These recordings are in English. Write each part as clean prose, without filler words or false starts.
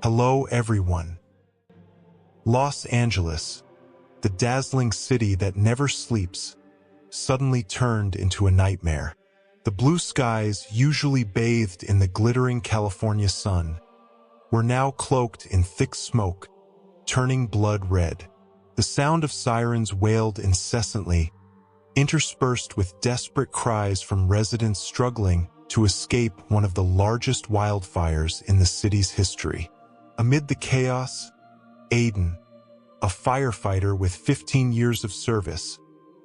Hello everyone. Los Angeles, the dazzling city that never sleeps, suddenly turned into a nightmare. The blue skies, usually bathed in the glittering California sun, were now cloaked in thick smoke, turning blood red. The sound of sirens wailed incessantly, interspersed with desperate cries from residents struggling to escape one of the largest wildfires in the city's history. Amid the chaos, Aiden, a firefighter with 15 years of service,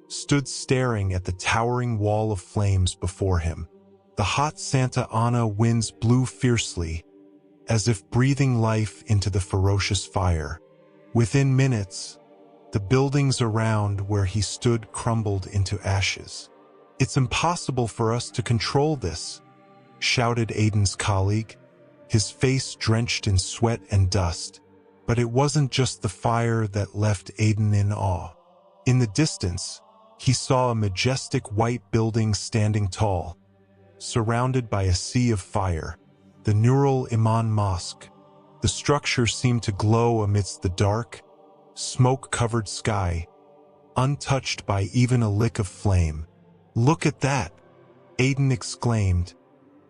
stood staring at the towering wall of flames before him. The hot Santa Ana winds blew fiercely, as if breathing life into the ferocious fire. Within minutes, the buildings around where he stood crumbled into ashes. "It's impossible for us to control this," shouted Aiden's colleague, his face drenched in sweat and dust. But it wasn't just the fire that left Aiden in awe. In the distance, he saw a majestic white building standing tall, surrounded by a sea of fire, the Nurul Iman Mosque. The structure seemed to glow amidst the dark, smoke-covered sky, untouched by even a lick of flame. "Look at that!" Aiden exclaimed,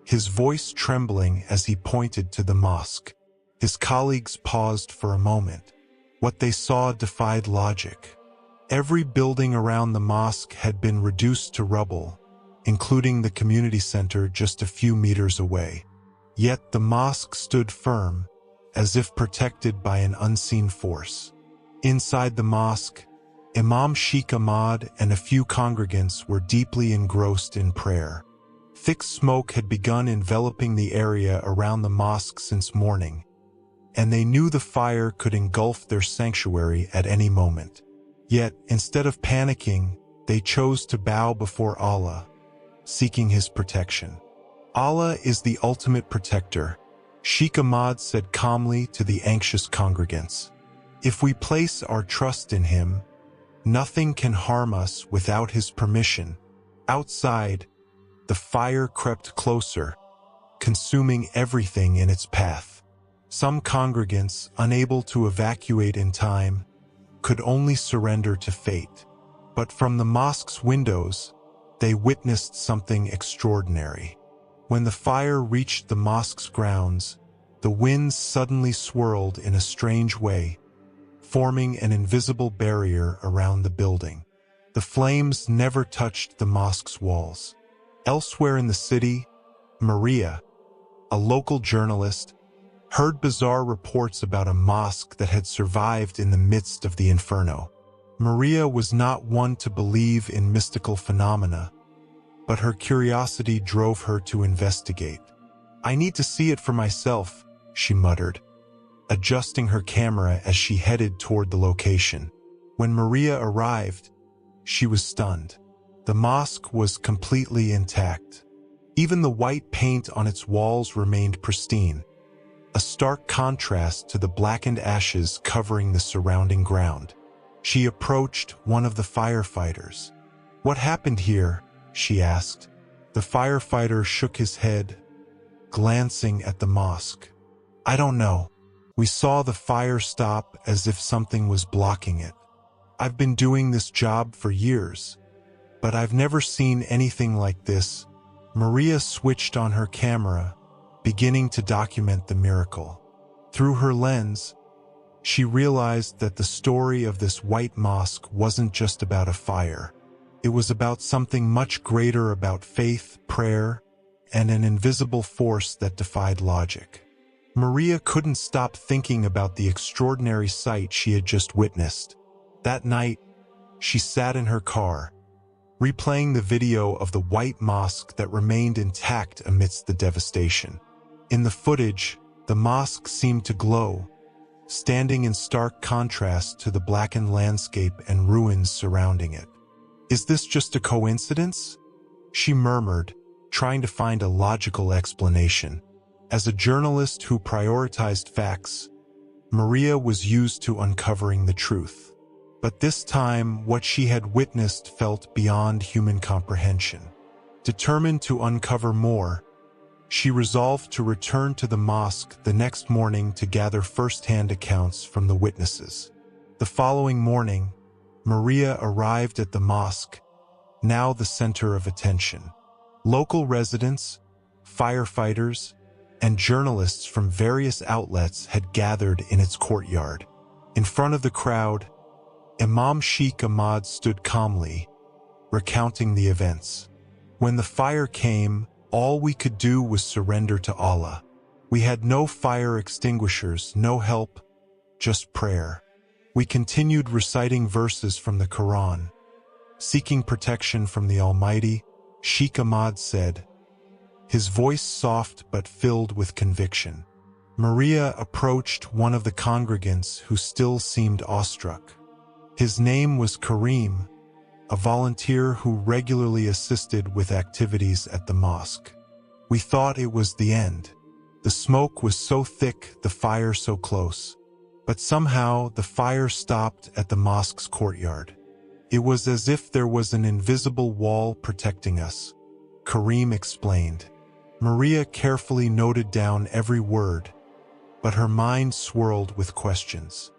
his voice trembling as he pointed to the mosque. His colleagues paused for a moment. What they saw defied logic. Every building around the mosque had been reduced to rubble, including the community center just a few meters away. Yet the mosque stood firm, as if protected by an unseen force. Inside the mosque, Imam Sheikh Ahmad and a few congregants were deeply engrossed in prayer. Thick smoke had begun enveloping the area around the mosque since morning, and they knew the fire could engulf their sanctuary at any moment. Yet, instead of panicking, they chose to bow before Allah, seeking His protection. "Allah is the ultimate protector," Sheikh Ahmad said calmly to the anxious congregants. "If we place our trust in Him, nothing can harm us without His permission." Outside, the fire crept closer, consuming everything in its path. Some congregants, unable to evacuate in time, could only surrender to fate. But from the mosque's windows, they witnessed something extraordinary. When the fire reached the mosque's grounds, the winds suddenly swirled in a strange way, forming an invisible barrier around the building. The flames never touched the mosque's walls. Elsewhere in the city, Maria, a local journalist, heard bizarre reports about a mosque that had survived in the midst of the inferno. Maria was not one to believe in mystical phenomena, but her curiosity drove her to investigate. "I need to see it for myself," she muttered, adjusting her camera as she headed toward the location. When Maria arrived, she was stunned. The mosque was completely intact. Even the white paint on its walls remained pristine, a stark contrast to the blackened ashes covering the surrounding ground. She approached one of the firefighters. "What happened here?" she asked. The firefighter shook his head, glancing at the mosque. "I don't know. We saw the fire stop as if something was blocking it. I've been doing this job for years, but I've never seen anything like this." Maria switched on her camera, beginning to document the miracle. Through her lens, she realized that the story of this white mosque wasn't just about a fire. It was about something much greater, about faith, prayer, and an invisible force that defied logic. Maria couldn't stop thinking about the extraordinary sight she had just witnessed. That night, she sat in her car, replaying the video of the white mosque that remained intact amidst the devastation. In the footage, the mosque seemed to glow, standing in stark contrast to the blackened landscape and ruins surrounding it. "Is this just a coincidence?" she murmured, trying to find a logical explanation. As a journalist who prioritized facts, Maria was used to uncovering the truth. But this time, what she had witnessed felt beyond human comprehension. Determined to uncover more, She resolved to return to the mosque the next morning to gather first-hand accounts from the witnesses. The following morning, Maria arrived at the mosque, now the center of attention. Local residents, firefighters, and journalists from various outlets had gathered in its courtyard. In front of the crowd, Imam Sheikh Ahmad stood calmly, recounting the events. When the fire came, all we could do was surrender to Allah. We had no fire extinguishers, no help, just prayer. We continued reciting verses from the Quran. Seeking protection from the Almighty, Sheikh Ahmad said, his voice soft but filled with conviction. Maria approached one of the congregants who still seemed awestruck. His name was Karim, a volunteer who regularly assisted with activities at the mosque. We thought it was the end. The smoke was so thick, the fire so close. But somehow the fire stopped at the mosque's courtyard. It was as if there was an invisible wall protecting us, Karim explained. Maria carefully noted down every word, but her mind swirled with questions.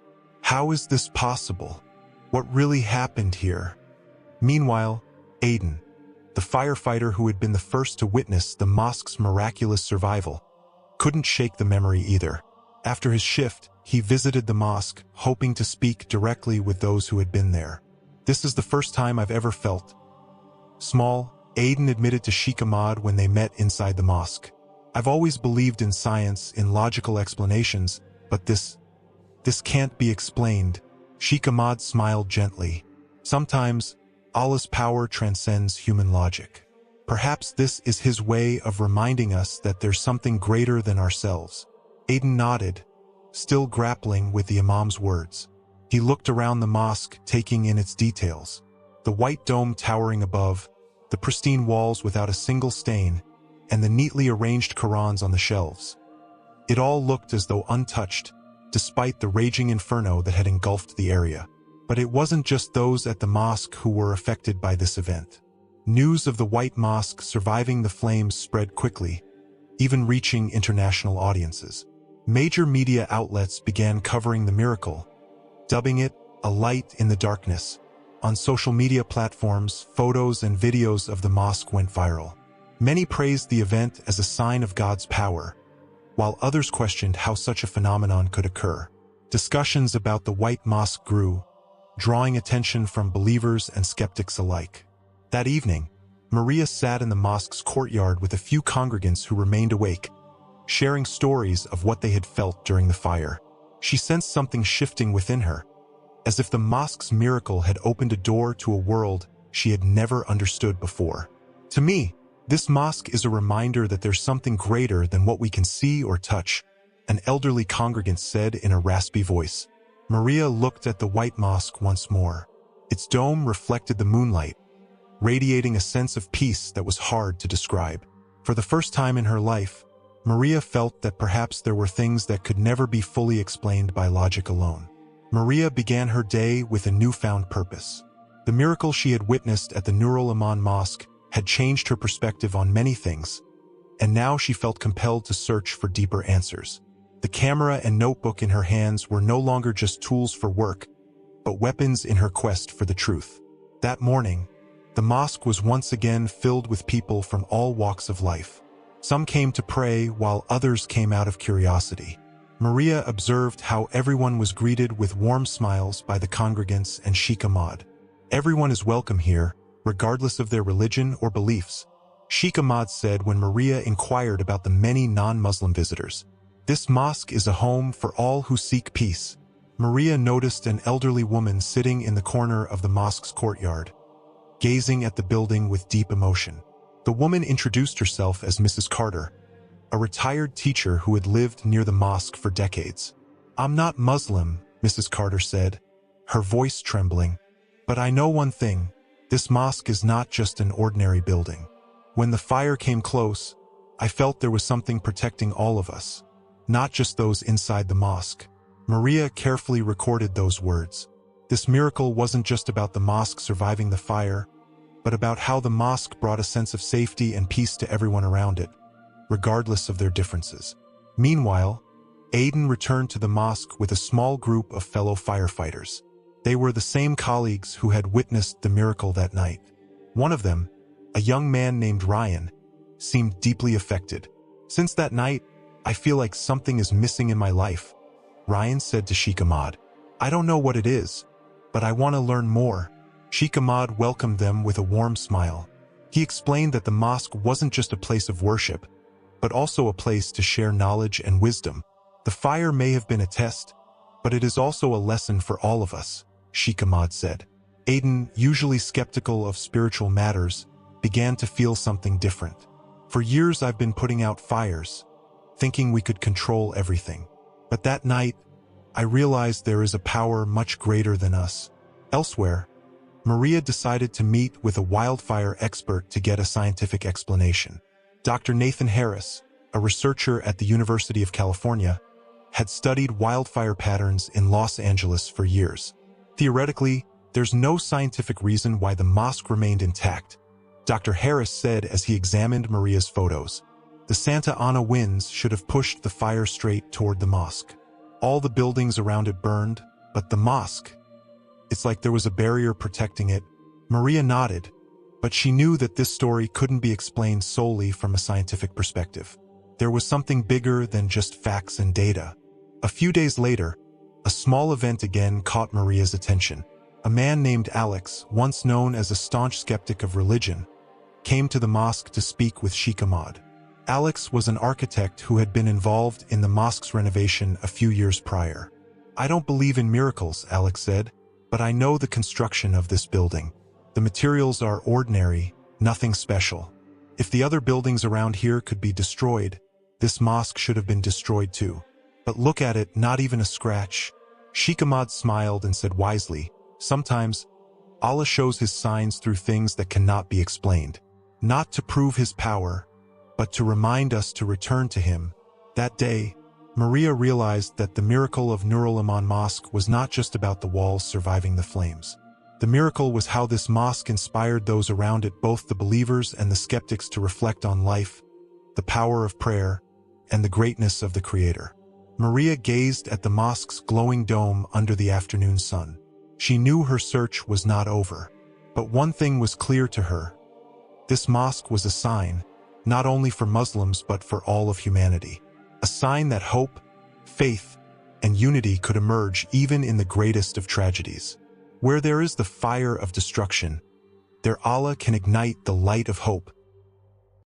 How is this possible? What really happened here? Meanwhile, Aiden, the firefighter who had been the first to witness the mosque's miraculous survival, couldn't shake the memory either. After his shift, he visited the mosque, hoping to speak directly with those who had been there. This is the first time I've ever felt small, Aiden admitted to Sheikh Ahmad when they met inside the mosque. I've always believed in science, in logical explanations, but this can't be explained. Sheikh Ahmad smiled gently. Sometimes, Allah's power transcends human logic. Perhaps this is his way of reminding us that there's something greater than ourselves. Aiden nodded, still grappling with the Imam's words. He looked around the mosque, taking in its details. The white dome towering above, the pristine walls without a single stain, and the neatly arranged Qurans on the shelves. It all looked as though untouched, despite the raging inferno that had engulfed the area. But it wasn't just those at the mosque who were affected by this event. News of the White Mosque surviving the flames spread quickly, even reaching international audiences. Major media outlets began covering the miracle, dubbing it a light in the darkness. On social media platforms, photos and videos of the mosque went viral. Many praised the event as a sign of God's power, while others questioned how such a phenomenon could occur. Discussions about the White Mosque grew, drawing attention from believers and skeptics alike. That evening, Maria sat in the mosque's courtyard with a few congregants who remained awake, sharing stories of what they had felt during the fire. She sensed something shifting within her, as if the mosque's miracle had opened a door to a world she had never understood before. To me, this mosque is a reminder that there's something greater than what we can see or touch, an elderly congregant said in a raspy voice. Maria looked at the White Mosque once more. Its dome reflected the moonlight, radiating a sense of peace that was hard to describe. For the first time in her life, Maria felt that perhaps there were things that could never be fully explained by logic alone. Maria began her day with a newfound purpose. The miracle she had witnessed at the Nur al-Aman Mosque had changed her perspective on many things, and now she felt compelled to search for deeper answers. The camera and notebook in her hands were no longer just tools for work, but weapons in her quest for the truth. That morning, the mosque was once again filled with people from all walks of life. Some came to pray, while others came out of curiosity. Maria observed how everyone was greeted with warm smiles by the congregants and Sheikh Ahmad. Everyone is welcome here, regardless of their religion or beliefs, Sheikh Ahmad said when Maria inquired about the many non-Muslim visitors. This mosque is a home for all who seek peace. Maria noticed an elderly woman sitting in the corner of the mosque's courtyard, gazing at the building with deep emotion. The woman introduced herself as Mrs. Carter, a retired teacher who had lived near the mosque for decades. "I'm not Muslim," Mrs. Carter said, her voice trembling. "But I know one thing, this mosque is not just an ordinary building. When the fire came close, I felt there was something protecting all of us, not just those inside the mosque." Maria carefully recorded those words. This miracle wasn't just about the mosque surviving the fire, but about how the mosque brought a sense of safety and peace to everyone around it. regardless of their differences. Meanwhile, Aiden returned to the mosque with a small group of fellow firefighters. They were the same colleagues who had witnessed the miracle that night. One of them, a young man named Ryan, seemed deeply affected. "Since that night, I feel like something is missing in my life," Ryan said to Sheikh Ahmad. "I don't know what it is, but I want to learn more." Sheikh Ahmad welcomed them with a warm smile. He explained that the mosque wasn't just a place of worship, but also a place to share knowledge and wisdom. "The fire may have been a test, but it is also a lesson for all of us," Sheikh Ahmad said. Aiden, usually skeptical of spiritual matters, began to feel something different. "For years I've been putting out fires, thinking we could control everything. But that night, I realized there is a power much greater than us." Elsewhere, Maria decided to meet with a wildfire expert to get a scientific explanation. Dr. Nathan Harris, a researcher at the University of California, had studied wildfire patterns in Los Angeles for years. "Theoretically, there's no scientific reason why the mosque remained intact," Dr. Harris said as he examined Maria's photos. "The Santa Ana winds should have pushed the fire straight toward the mosque. All the buildings around it burned, but the mosque, it's like there was a barrier protecting it." Maria nodded, but she knew that this story couldn't be explained solely from a scientific perspective. There was something bigger than just facts and data. A few days later, a small event again caught Maria's attention. A man named Alex, once known as a staunch skeptic of religion, came to the mosque to speak with Sheikh Ahmad. Alex was an architect who had been involved in the mosque's renovation a few years prior. "I don't believe in miracles," Alex said, "but I know the construction of this building. The materials are ordinary, nothing special. If the other buildings around here could be destroyed, this mosque should have been destroyed too. But look at it, not even a scratch." Sheikh Ahmad smiled and said wisely, "Sometimes, Allah shows his signs through things that cannot be explained. Not to prove his power, but to remind us to return to him." That day, Maria realized that the miracle of Nur al-Iman Mosque was not just about the walls surviving the flames. The miracle was how this mosque inspired those around it, both the believers and the skeptics, to reflect on life, the power of prayer, and the greatness of the Creator. Maria gazed at the mosque's glowing dome under the afternoon sun. She knew her search was not over. But one thing was clear to her. This mosque was a sign, not only for Muslims but for all of humanity. A sign that hope, faith, and unity could emerge even in the greatest of tragedies. Where there is the fire of destruction, there Allah can ignite the light of hope.